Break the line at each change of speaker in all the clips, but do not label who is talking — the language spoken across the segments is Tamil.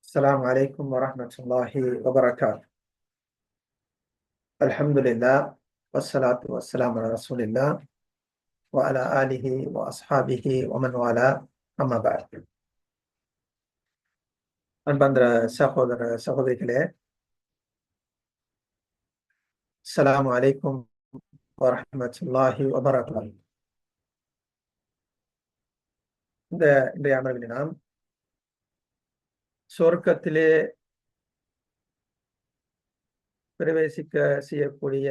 السلام عليكم ورحمة الله وبركاته. الحمد لله والصلاة والسلام على رسول الله وعلى آله وأصحابه ومن والاه. أما بعد. அன்பார்ந்த சகோதர சகோதரிகளே, அஸ்ஸலாமு அலைக்கும் வரஹ்மத்துல்லாஹி வபரகாத்துஹு. இன்றைய அமர்வில் நாம் சொர்க்கத்திலே பிரவேசிக்க செய்யக்கூடிய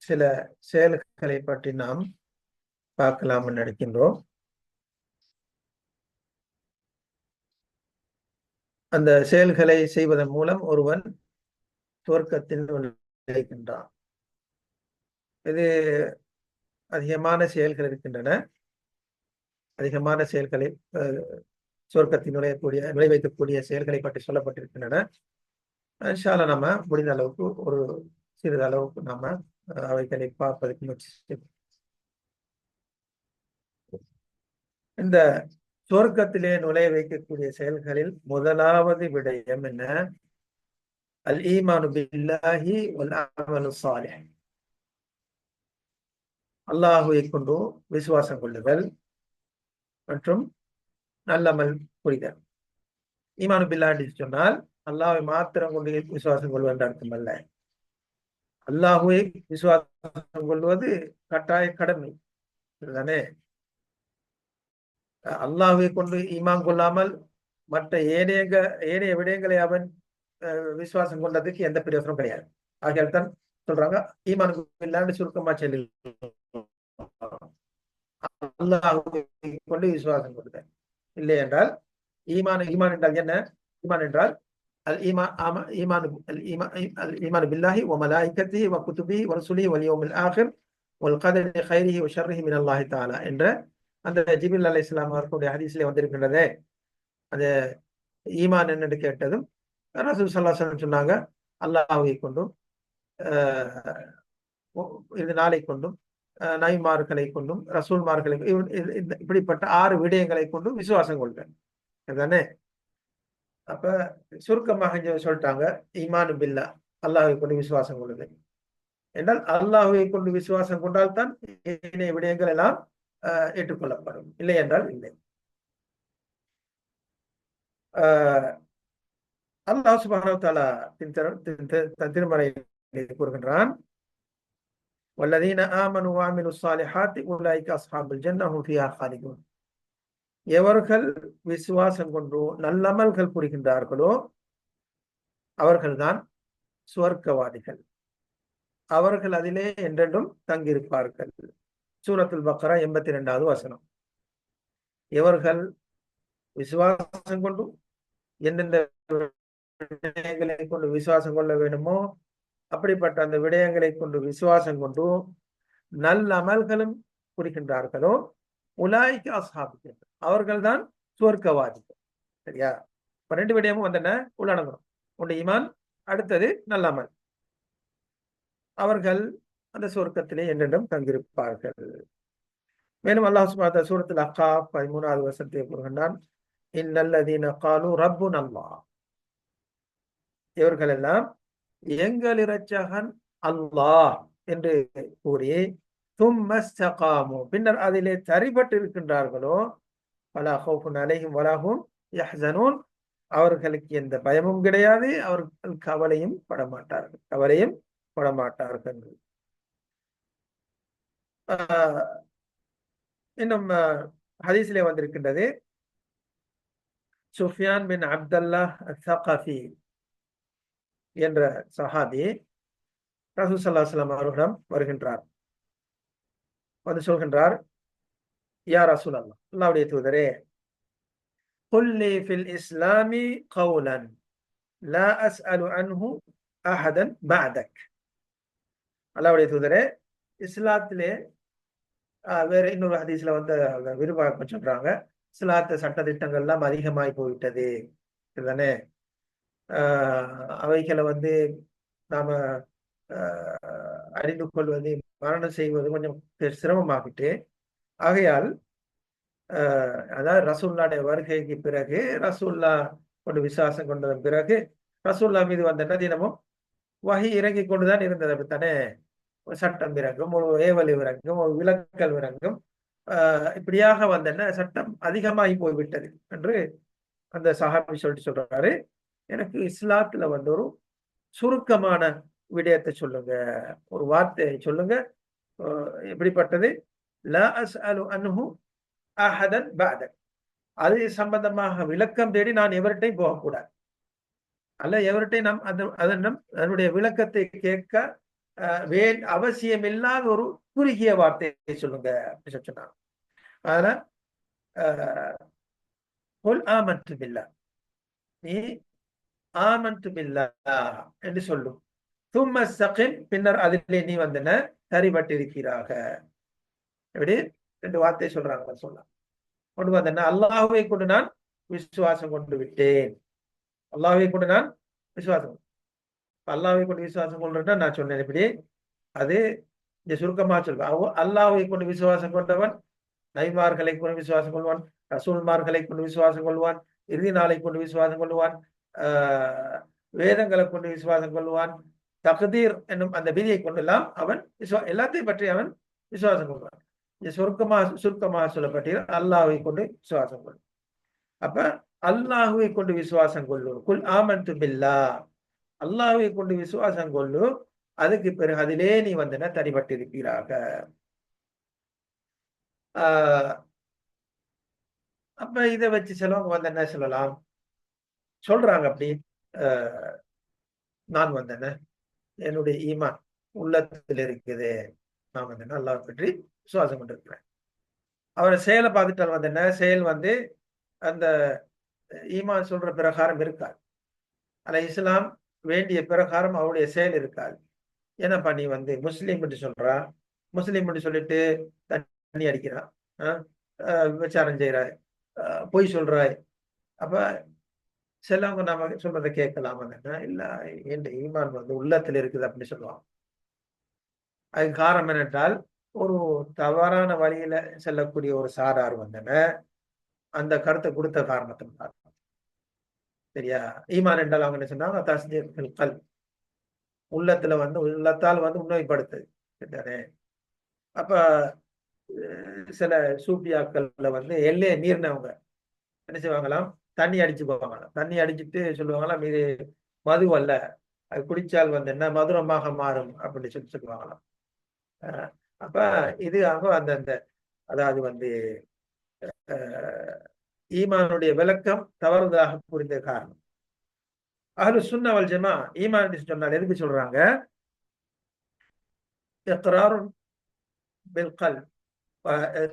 சில செயல்களை பற்றி நாம் பார்க்கலாம் நினைக்கின்றோம். அந்த செயல்களை செய்வதன் மூலம் ஒருவன் சொர்க்கத்தில் நுழைகின்றான். இது அதிகமான செயல்கள் இருக்கின்றன. அதிகமான செயல்களை சொர்க்கத்தில் நுழை வைக்கக்கூடிய செயல்களை பற்றி சொல்லப்பட்டிருக்கின்றன. இன்ஷா அல்லாஹ் நம்ம முடிந்த அளவுக்கு ஒரு சிறிது அளவுக்கு நாம அவைகளை பார்ப்பதற்கு முயற்சி செய்வோம். இந்த சொர்க்கத்திலே நுழைய வைக்கக்கூடிய செயல்களில் முதலாவது விடயம் என்ன? அல் ஈமானு பில்லாஹி வல் அமலு ஸாலிஹ். அல்லாஹுவை கொண்டு விசுவாசம் கொள்ளுதல் மற்றும் நல்லமல் புரிதல். ஈமானு பில்லாஹ் என்று சொன்னால் அல்லாஹ்வை மாத்திரம் கொண்டு விசுவாசம் கொள்வது என்ற அர்த்தம் அல்ல. அல்லாஹுவை விசுவாசம் கொள்வது கட்டாய கடமை தானே. அல்லாஹுவை கொண்டு ஈமான் கொள்ளாமல் மற்ற ஏனைய விடயங்களை அவன் விசுவாசம் கொண்டதுக்கு எந்த பிரயோசனம் கிடையாது. ஆகையால் தான் சொல்றாங்க ஈமான் பில்லாஹ்னு சுருக்கமா சொல்லி அல்லாஹுவை கொண்டு விசுவாசம் கொள்ளுதல். இல்லை என்றால் ஈமான் என்றால் என்ன? ஈமான் என்றால் الإيمان بالله وملائكته وكتبه ورسله واليوم الآخر والقدر خيره وشره من الله تعالى என்ற அந்த ஜிப்ரீல் அலைஹிஸ்ஸலாம் அவர்களுடைய ஹதீஸ்ல வந்திருக்கின்றதே. அந்த ஈமான் என்னன்னு கேட்டதும் ரசூல் ஸல்லல்லாஹு அலைஹி வஸல்லம் சொன்னாங்க, அல்லாஹ்வை கொண்டும் இது நாளை கொண்டும் நபிமார்களை கொண்டும் ரசூல்மார்களை இப்படிப்பட்ட 6 விடயங்களை கொண்டும் விசுவாசம் கொள்வேன் தானே. அப்ப சுருக்கமாக சொல்லிட்டாங்க ஈமானு பில்லாஹ், அல்லாஹ்வை கொண்டு விசுவாசம் கொள்ளுது என்றால் அல்லாஹ்வை கொண்டு விசுவாசம் கொண்டால்தான் ஏனைய விடயங்கள் எல்லாம் ஏற்றுக்கொள்ளப்படும். இல்லை என்றால் இல்லை. அல்லாஹ் சுப்ஹானஹு வ தஆலா தன் திருமறையில் கூறுகின்றான், வல்லதீன ஆமனு வ அமிலுஸ் ஸாலிஹாத்தி உலைக அஸ்ஹாபுல் ஜன்னஹ் ஹும் ஃபிஹா காலிதூன். எவர்கள் விசுவாசம் கொண்டு நல்லமல்கள் புரிகின்றார்களோ அவர்கள்தான் சுவர்க்கவாதிகள், அவர்கள் அதிலே என்றென்றும் தங்கியிருப்பார்கள். சூரத்துல் பக்ரா 82வது வசனம். எவர்கள் விசுவாசம் கொண்டு எந்தெந்த விடயங்களை கொண்டு விசுவாசம் கொள்ள வேண்டுமோ அப்படிப்பட்ட அந்த விடயங்களை கொண்டு விசுவாசம் கொண்டு நல்ல அமல்களும் புரிகின்றார்களோ உலாய்க்கு அஸ்ஹாபுல், அவர்கள்தான் சுவர்க்கவாதிகள். சரியா? இப்ப 2 விடயமும் வந்தன உள்ளடங்கணும். ஒன்று ஈமான், அடுத்தது நல்ல அமல். அவர்கள் அந்த சுவர்க்கத்திலே என்றென்றும் தங்கியிருப்பார்கள். மேலும் அல்லாஹ் சுப்ஹானஹு வ தஆலா சூரத்துல் அஹ்காஃப் 13வது வசனத்தை கூறுகின்றான், இன்னல்லதீன காலு ரப்புனா அல்லாஹ். இவர்கள் எல்லாம் எங்கள் இரட்சகன் அல்லாஹ் என்று கூறி தும்மஸ்தகாமு, பின்னர் அதிலே தரிபட்டு இருக்கின்றார்களோ வலா ஹவுஃபுன் அலைஹிம் வலா ஹும் யஹ்ஸனூன், அவர்களுக்கு எந்த பயமும் கிடையாது, அவர்கள் கவலையும் படமாட்டார்கள். இன்னும் ஹதீஸிலே வந்திருக்கின்றது, சுஃபியான் பின் அப்துல்லாஹ் அஸ்-ஸகாஃபி என்ற சஹாபி ரசூல் ஸல்லல்லாஹு அலைஹி வஸல்லம் அவர்களிடம் வருகின்றார். வந்து சொல்கின்றார், யா ரசூலல்லாஹ், அல்லாஹ்வுடைய தூதரே, குல்லி ஃபில் இஸ்லாமி கௌலன் லா அஸ்அலு அன்ஹு அஹதன் பஅதக். அல்லாஹ்வுடைய தூதரே, இஸ்லாத்திலே வேற இன்னொரு ஹதீஸ்ல வந்து விரிவாக்கம் சொல்றாங்க, இஸ்லாத்து சட்ட திட்டங்கள் எல்லாம் அதிகமாகி போய்விட்டது தானே. அவைகளை வந்து நாம அறிந்து கொள்வது, மரணம் செய்வது கொஞ்சம் சிரமமாகிட்டு, ஆகையால் அதாவது ரசூலுல்லாஹ்வுடைய வருகைக்கு பிறகு ரசூலுல்லாஹ் கொண்டு விசுவாசம் கொண்டதன் பிறகு ரசூல்லா மீது வந்த தினமும் வஹி இறங்கி கொண்டுதான் இருந்தது. அப்படித்தானே? சட்டம் இறங்கும், ஒரு ஏவல் இறங்கும், ஒரு விலக்கல் இறங்கும். இப்படியாக வந்தன சட்டம் அதிகமாகி போய்விட்டது என்று அந்த சஹாபி சொல்றாரு, எனக்கு இஸ்லாத்துல வந்து ஒரு சுருக்கமான விடயத்தை சொல்லுங்க, ஒரு வார்த்தையை சொல்லுங்க. எப்படிப்பட்டது? லா அஸ்அலு அன்ஹு அஹதன் பஅதக். அது சம்பந்தமாக விளக்கம் தேடி நான் எவர்கிட்டையும் போகக்கூடாது, அல்ல எவர்கிட்டையும் நாம் அதனுடைய விளக்கத்தை கேட்க அவசியம் இல்லாத ஒரு குறுகிய வார்த்தையை சொல்லுங்க அப்படின்னு சொன்னாங்க. அதனால ஆமன்து பில்லாஹ், நீ ஆமன்து பில்லாஹ் என்று சொல்லும். தும்ம ஸ்தகிம், பின்னர் அதிலே நீ வந்தன சரிபட்டிருக்கிறாக. எப்படி? ரெண்டு வார்த்தை சொல்றாங்க. சொல்லலாம் கொண்டு வந்தன, அல்லாஹ்வை கொண்டு நான் விசுவாசம் கொண்டு விட்டேன். அல்லாஹ்வை கொண்டு நான் விசுவாசம், அல்லாஹ்வை கொண்டு விசுவாசம் கொள்றேன்னா நான் சொன்னேன். எப்படி? அது இந்த சுருக்கமா சொல்வேன். அல்லாஹ்வை கொண்டு விசுவாசம் கொண்டவன் நபிமார்களை கொண்டு விசுவாசம் கொள்வான், ரசூல்மார்களை கொண்டு விசுவாசம் கொள்வான், இறுதி நாளை கொண்டு விசுவாசம் கொள்வான், வேதங்களை கொண்டு விசுவாசம் கொள்வான், தக்தீர் என்னும் அந்த விதியை கொண்டெல்லாம் அவன் எல்லாத்தையும் பற்றி அவன் விசுவாசம் கொள்வான். சுருக்கமாக சொல்லப்பட்டீர்கள், அல்லாஹ்வை கொண்டு விசுவாசம் கொள்ளும். அப்ப அல்லாஹ்வை கொண்டு விசுவாசம் கொள்ளும். குல் ஆமன்து பில்லாஹ், அல்லாஹ்வை கொண்டு விசுவாசம் கொள்ளும். அதுக்கு பிறகு அதிலே நீ வந்தன தனிப்பட்டிருப்பீராக. அப்ப இதை வச்சு சிலவங்க வந்து என்ன சொல்லலாம் சொல்றாங்க, அப்படி நான் வந்தேன, என்னுடைய ஈமான் உள்ளத்தில் இருக்குது, நான் வந்தேன்னா அல்லாஹ் பற்றி விசுவாசம் கொண்டிருக்கிறேன். அவரை செயலை பார்த்துட்டு வந்தேன்னா செயல் வந்து அந்த ஈமான் சொல்ற பிரகாரம் இருக்காது, அல்ல இஸ்லாம் வேண்டிய பிரகாரம் அவருடைய செயல் இருக்காது. என்னப்பா நீ வந்து முஸ்லீம் என்று சொல்றான், முஸ்லீம் என்று சொல்லிட்டு தண்ணி அடிக்கிறான், விபச்சாரம் செய்யறாய், பொய் சொல்றாய். அப்ப சிலவங்க நம்ம சொல்றதை கேட்கலாம், இல்ல என் ஈமான் வந்து உள்ளத்துல இருக்குது அப்படின்னு சொல்லுவாங்க. அதுக்கு காரணம் என்னென்றால், ஒரு தவறான வழியில செல்லக்கூடிய ஒரு சாரார் வந்தன அந்த கருத்தை கொடுத்த காரணத்தினால. சரியா? ஈமான் என்றால் அவங்க என்ன சொன்னாங்க? தஸ்தீக்குல் கல்ப், உள்ளத்துல வந்து உள்ளத்தால் வந்து உண்மைப்படுத்துது. அப்ப சில சூப்பியாக்கள்ல வந்து எல்லையை மீறினவங்க என்ன செய்வாங்களாம்? தண்ணி அடிச்சு போவாங்களாம். தண்ணி அடிச்சுட்டு சொல்லுவாங்களாம், இது மது அல்ல, அது குடிச்சால் வந்து என்ன மதுரமாக மாறும் அப்படின்னு சொல்லுவாங்களாம். அப்ப இது ஆகும் அந்த அதாவது வந்து ஈமானுடைய விளக்கம் தவறுதலாக புரிந்த காரணம். அஹ்லு சுன்னா வல் ஜமா ஈமான் சொன்னால் எதுக்கு சொல்றாங்க? இக்ராரும் பில் கல்ப்,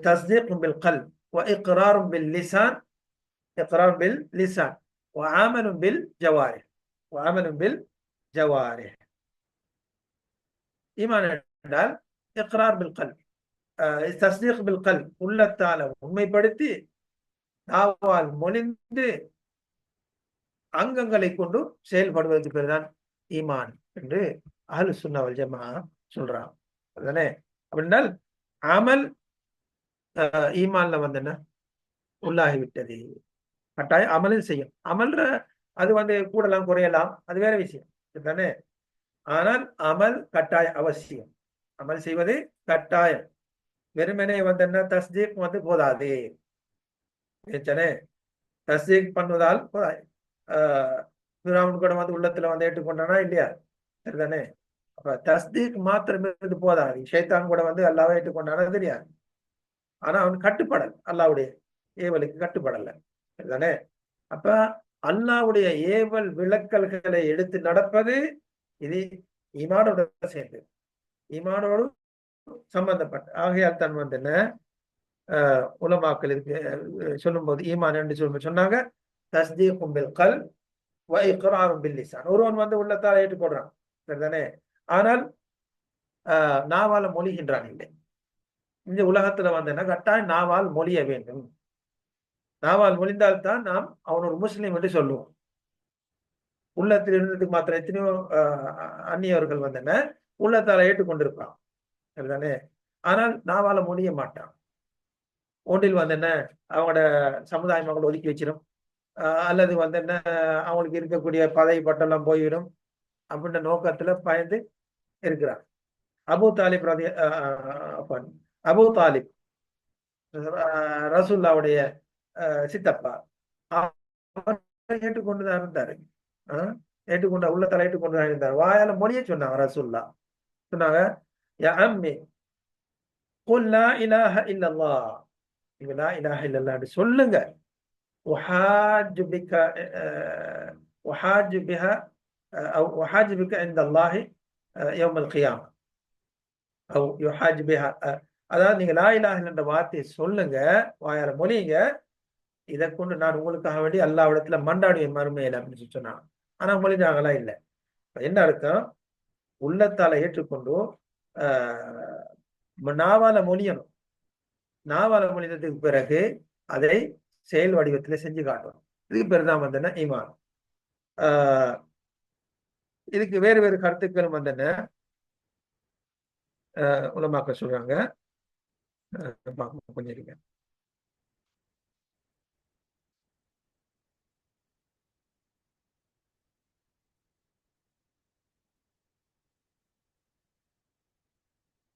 தஸ்தீக்கும் பில் கல்ப், இக்ராரும் பில் லிசான், இக்ரார் பில் லிசான், வஅமலும் பில் ஜவாரிஹ், வஅமலும் பில் ஜவாரிஹ். ஈமான் என்றால் இக்ரார் பில் கல்ப், தஸ்தீக் பில் கல்ப், உள்ளத்தால உண்மைப்படுத்தி நாவால் மொழிந்து அங்கங்களை கொண்டு செயல்படுவதற்கு பேர்தான் ஈமான் என்று அஹ்லு சுன்னா வல் ஜமா சொல்றாங்க. அதுதானே? அப்படின்னால் அமல் ஈமான்ல வந்து என்ன உள்ளாகி விட்டது. கட்டாயம் அமலும் செய்யும். அமல்ற அது வந்து கூடலாம் குறையலாம், அது வேற விஷயம் தானே. ஆனால் அமல் கட்டாய அவசியம், அமல் செய்வது கட்டாயம். வெறுமனே வந்து என்ன தஸ்தீக் வந்து போதாது. தஸ்தீக் பண்ணுவதால் பிராமன் கூட வந்து உள்ளத்துல வந்து ஏற்றுக்கொண்டானா இல்லையா? சரிதானே? அப்ப தஸ்தீக் மாத்திரம் இருந்து போதாது. ஷைத்தான் கூட வந்து அல்லாஹ்வை ஏற்றுக்கொண்டானா தெரியாது, ஆனா அவன் கட்டுப்படல், அல்லாஹ்வுடைய ஏவலுக்கு கட்டுப்படல. சரிதானே? அப்ப அல்லாஹ்வுடைய ஏவல் விளக்கல்களை எடுத்து நடப்பது இது ஈமானோட சேர்ந்து, ஈமானோடு சம்பந்தப்பட்ட. ஆகையால் தான் வந்து என்ன உலமாக்கள் இருக்கு சொல்லும் போது ஈமான் என்று சொன்னாங்க, தஸ்தீக்கும் பில் கல்ப் வ இக்ராரும் பில் லிசான். ஒருவன் வந்து உள்ளத்தால் ஏற்றுக்கொள்றான், சரிதானே, ஆனால் நாவால மொழிகின்றான் இல்லை. இந்த உலகத்துல வந்து என்ன கட்டாயம் நாவால் மொழிய வேண்டும். நாவால் மொழிந்தால்தான் நாம் அவன் ஒரு முஸ்லீம் என்று சொல்லுவோம். உள்ளத்தில் இருந்ததுக்கு மாத்திரம் எத்தனையோ அந்நியவர்கள் வந்து என்ன உள்ளத்தால ஏற்றுக்கொண்டிருப்பான், சரிதானே, ஆனால் நாவால மொழிய மாட்டான். ஒன்றில் வந்து என்ன அவங்களோட சமுதாய மக்கள் ஒதுக்கி வச்சிடும், அல்லது வந்து என்ன அவங்களுக்கு இருக்கக்கூடிய பதவி பட்டெல்லாம் போய்விடும் அப்படின்ற நோக்கத்துல பயந்து இருக்கிறார். அபு தாலிப் அபு தாலிப் ரசூல்லாவுடைய சித்தப்பா ஏற்றுக்கொண்டுதான் இருந்தாரு. ஏற்றுக்கொண்ட உள்ளத்தால ஏற்றுக்கொண்டுதான் இருந்தார். வாயால மொழியே சொன்னாங்க ரசூல்லா. சொன்னாங்க, யா அம்மி குல் லா இலாஹ இல்லல்லாஹ், நீங்க லா இலாஹ இல்லல்லாஹ் சொல்லுங்க. உஹாஜ்ஜு பிக உஹாஜ்ஜு பிஹா அவ் உஹாஜ்ஜு பிக இன்தல்லாஹி யௌமல் கியாமah அவ் யுஹாஜ் பிஹா. அதாவது நீங்க லா இலாஹ என்ற வார்த்தையை சொல்லுங்க, வாயால மொழியுங்க. இதை கொண்டு நான் உங்களுக்காக வேண்டி அல்லாஹ்விடத்துல மன்றாடுவேன் மறுமையில அப்படின்னு சொன்னாங்க. ஆனா மொழிஞ்சாங்களா இல்ல. என்ன அர்த்தம்? உள்ளத்தால ஏற்றுக்கொண்டு நாவால மொழியணும். நாவால மொழிந்ததுக்கு பிறகு அதை செயல் வடிவத்துல செஞ்சு காட்டணும். இதுக்கு பேர் தான் வந்தன ஈமான். ஆஹ் இதுக்கு வேறு வேறு கருத்துக்களும் வந்தன உலமாக்கள் சொல்றாங்க. கொஞ்சம் இருங்க.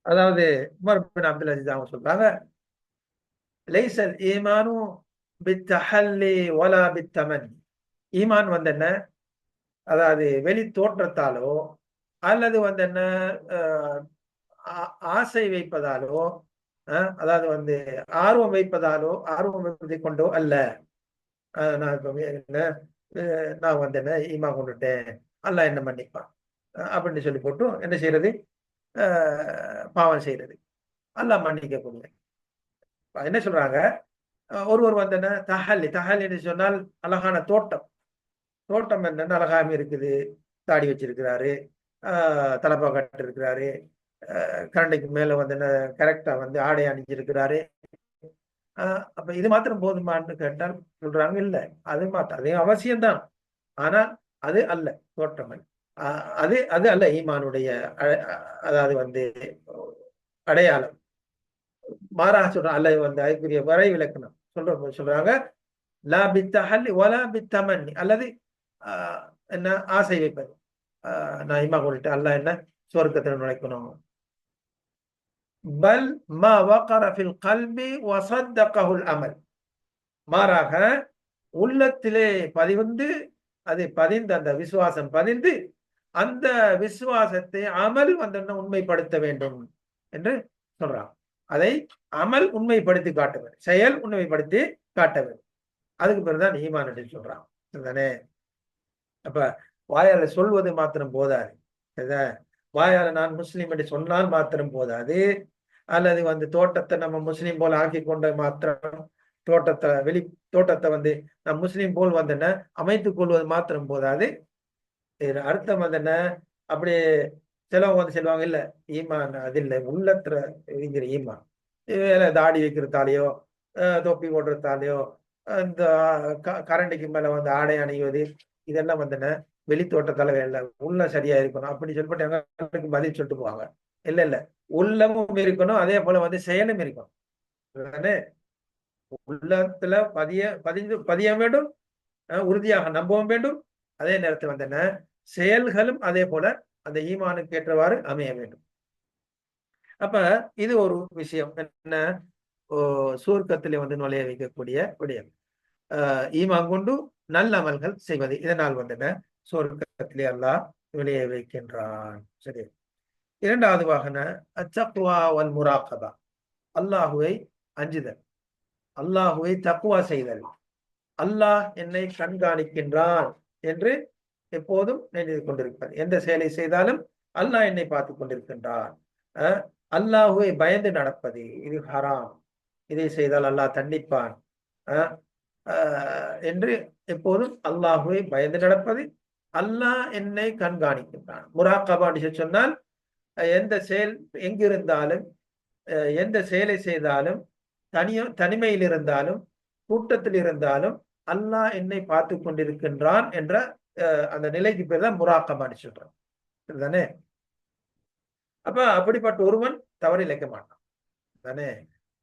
அதாவது உமர் பின் அப்துல் அஜீஸ் அவங்க சொல்றாங்க, லைசல் ஈமானு பித்தஹல்லி வலா பித்தமன்னி. ஈமான் வந்து என்ன, அதாவது வெளி தோற்றத்தாலோ அல்லது வந்து என்ன ஆசை வைப்பதாலோ, அதாவது வந்து ஆர்வம் வைப்பதாலோ ஆர்வம் வைப்பதை கொண்டோ அல்ல. நான் இப்ப என்ன நான் வந்து என்ன ஈமா கொண்டுட்டேன், அல்லாஹ் என்ன மன்னிப்பான் அப்படின்னு சொல்லி போட்டு என்ன செய்யறது, பாவம் செய்யறது, அல்லாஹ் மன்னிக்க கூடிய. என்ன சொல்றாங்க, ஒருவர் வந்து என்ன தஹல்லி, தஹல்லின்னு சொன்னால் அழகான தோட்டம். தோட்டம் என்னன்னு அழகாம இருக்குது, தாடி வச்சிருக்கிறாரு, தலப்பா கட்டு இருக்கிறாரு, கரண்டைக்கு மேல வந்து என்ன கரெக்டா வந்து ஆடை அணிஞ்சிருக்கிறாரு. அப்ப இது மாத்திரம் போதுமான்னு கேட்டால் சொல்றாங்க இல்ல, அது மாத்திரம் அது அவசியம்தான். ஆனா அது அல்ல தோற்றம் அல்ல. அது அது அல்ல ஈமானுடைய அதாவது வந்து அடையாளம். மாறாக சொல்றாங்க அல்ல வந்து அதுக்குரிய வரை விளக்கணும் சொல்றாங்க, லா பித்தஹல்லி வலா பித்தமன்னி, அல்லது என்ன ஆசை வைப்பது. நான் இம்மா கொண்டுட்டு அல்லாஹ் என்ன சொர்க்கத்தில் நுழைக்கணும். பல் மா வகர ஃபில் கல்பி வஸத்தகஹுல் அமல். மாறாக உள்ளத்திலே பதிந்து, அது பதிந்து அந்த விசுவாசம் பதிந்து அந்த விசுவாசத்தை அமல் வந்து உண்மைப்படுத்த வேண்டும் என்று சொல்றான். அதை அமல் உண்மைப்படுத்தி காட்ட வேண்டும், செயல் உண்மைப்படுத்தி காட்ட வேண்டும். அதுக்கு பிறகுதான் ஈமான் என்று சொல்றான். தானே? அப்ப வாயால சொல்வது மாத்திரம் போதாது. வாயால நான் முஸ்லீம் என்று சொன்னால் மாத்திரம் போதாது. அல்லது வந்து தோட்டத்தை நம்ம முஸ்லீம் போல ஆக்கி கொண்ட மாத்திரம் தோட்டத்தை வெளி தோட்டத்தை வந்து நம் முஸ்லீம் போல் வந்து என்ன அமைத்துக் கொள்வது மாத்திரம் போதாது. அர்த்தம் வந்து என்ன, அப்படியே சிலவங்க வந்து சொல்லுவாங்க, இல்ல ஈமான் அது இல்லை, உள்ளத்துல இருக்கிற ஈமான் தாடி வைக்கிறதாலேயோ தொப்பி போடுறதாலேயோ இந்த கரண்டிக்கு மேல வந்து ஆடை அணிவது இதெல்லாம் வந்து என்ன வெளி தோட்டத்தால வேலை, உள்ள சரியா இருக்கணும் அப்படின்னு சொல்லிட்டு பதில் சொல்லிட்டு போவாங்க. இல்ல இல்ல, உள்ளமும் இருக்கணும், அதே போல வந்து செயலும் இருக்கணும். உள்ளத்துல பதிய வேண்டும், உறுதியாக நம்பவும் வேண்டும். அதே நேரத்தில் வந்து என்ன செயல்களும் அதே போல அந்த ஈமானுக்கு ஏற்றவாறு அமைய வேண்டும். அப்ப இது ஒரு விஷயம். என்ன, சுவர்க்கத்திலே வந்து நுழைய வைக்கக்கூடிய விடயம். ஈமான் கொண்டு நல்ல அமல்கள் செய்வது, இதனால் வந்து என்ன சுவர்க்கத்திலே அல்லாஹ் நுழைய வைக்கின்றான். சரி. இரண்டாவது வாகன அத்தக்வா வல் முராகபா, அல்லாஹுவை அஞ்சுதல், அல்லாஹுவை தக்குவா செய்தல். அல்லாஹ் என்னை கண்காணிக்கின்றான் என்று எப்போதும் நினைத்து கொண்டிருப்பது. எந்த செயலை செய்தாலும் அல்லாஹ் என்னை பார்த்து கொண்டிருக்கின்றான். அல்லாஹுவை பயந்து நடப்பது, இது ஹராம், இதை செய்தால் அல்லாஹ் தண்டிப்பான் என்று எப்போதும் அல்லாஹுவை பயந்து நடப்பது. அல்லாஹ் என்னை கண்காணிக்கின்றான். முராகபா சொன்னால் எந்த செயல் எங்கிருந்தாலும் எந்த செயலை செய்தாலும் தனிமையில் இருந்தாலும் கூட்டத்தில் இருந்தாலும் அல்லாஹ் என்னை பார்த்து கொண்டிருக்கின்றான் என்ற அந்த நிலைக்கு பேர் தான் முராகபான்னு சொல்றான். தானே? அப்ப அப்படிப்பட்ட ஒருவன் தவறு இழைக்க மாட்டான். தானே?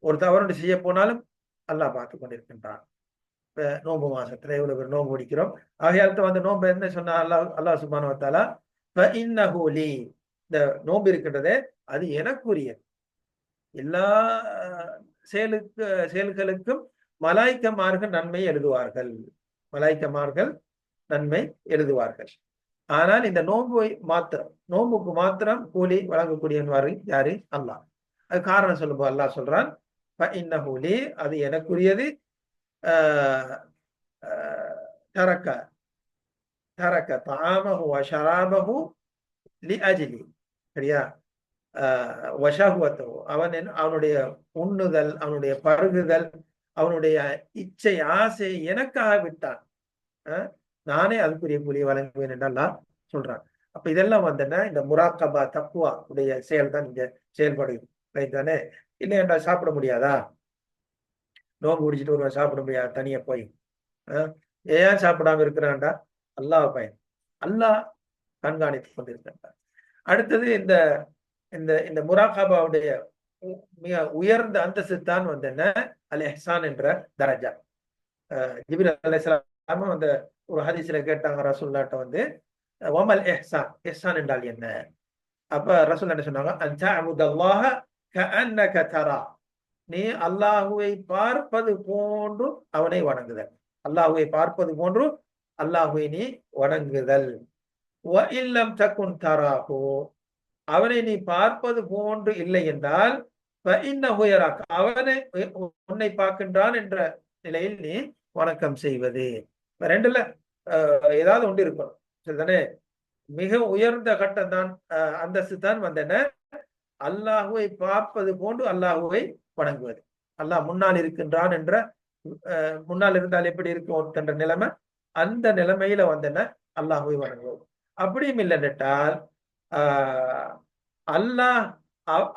ஒரு தவறு செய்ய போனாலும் அல்லாஹ் பார்த்து கொண்டிருக்கின்றான். நோன்பு மாசத்துல எவ்வளவு பேர் நோன்பு பிடிக்கிறோம். ஆகையால் வந்து நோன்பு என்ன சொன்னா அல்லாஹ் சுப்ஹானஹு வ தஆலா ஃபஇன்னஹு லீ, இந்த நோன்பு இருக்கின்றதே அது எனக்குரியது. எல்லா செயல்களுக்கும் மலாய்க்கமார்கள் நன்மை எழுதுவார்கள், மலாய்க்கமார்கள் நன்மை எழுதுவார்கள். ஆனால் இந்த நோன்புக்கு மாத்திரம் கூலி வழங்கக்கூடியவர் யாரு? அல்லாஹ். அது காரணம் சொல்லும்போது அல்லாஹ் சொல்றான், ஃபஇன்னஹு லீ, அது எனக்குரியது. தரக்க தரக்க தஆமஹு வ ஷராபஹு லிஅஜ்லி, சரியா? வஷஹ்வத்தஹு, அவனுடைய உண்ணுதல், அவனுடைய பருகுதல், அவனுடைய இச்சை ஆசை எனக்காக விட்டான். நானே அதுக்குரிய கூலியை வழங்குவேன் என்று அல்லாஹ் சொல்றான். அப்ப இதெல்லாம் வந்தன இந்த முராக்கபா தக்குவா உடைய செயல் தான் இங்க செயல்படுது, ரைட் தானே? இல்லை என்றால் சாப்பிட முடியாதா? நோம்பு குடிச்சிட்டு ஒருவன் சாப்பிட முடியாது தனியா போய்? ஏன் சாப்பிடாம இருக்கிறான்டா? அல்லாஹ் பயன், அல்லாஹ் கண்காணித்துக் கொண்டிருக்கின்றான். அடுத்தது இந்த இந்த இந்த முராகாபாவுடைய மிக உயர்ந்த அந்தஸ்து தான் வந்து என்ன? அல் இஹ்சான் என்ற தரஜா. ஜிப்ரீல் அலைஹிஸ்ஸலாம் அந்த ஒரு ஹதீஸ்ல கேட்டாங்க ரசூலுல்லாஹ்ட்ட வந்து, வமல் இஹ்சான், இஹ்சான் என்றால் என்ன? அப்ப ரசூல் என்ன சொன்னாங்க? அன் தஅபுதல்லாஹ கஅன்னக தரா, நீ அல்லாஹுவை பார்ப்பது போன்று அவனை வணங்குதல். அல்லாஹுவை பார்ப்பது போன்று அல்லாஹுவை நீ வணங்குதல். வ இல்லம் தகுன் தராஹு, அவனை நீ பார்ப்பது போன்று இல்லை என்றால் அவனை உன்னை பார்க்கின்றான் என்ற நிலையில் நீ வணக்கம் செய்வது. ரெண்டுல ஏதாவது ஒன்று இருக்கணும், சரிதானே? மிக உயர்ந்த கட்டம் தான் அந்தஸ்து தான் வந்தன அல்லாஹுவை பார்ப்பது போன்று அல்லாஹுவை வணங்குவது. அல்லாஹ் முன்னால் இருக்கின்றான் என்ற, முன்னால் இருந்தால் எப்படி இருக்கும் என்ற நிலைமை, அந்த நிலைமையில வந்தன அல்லாஹுவை வணங்குவது. அப்படியும் இல்லை என்றால் அல்லாஹ்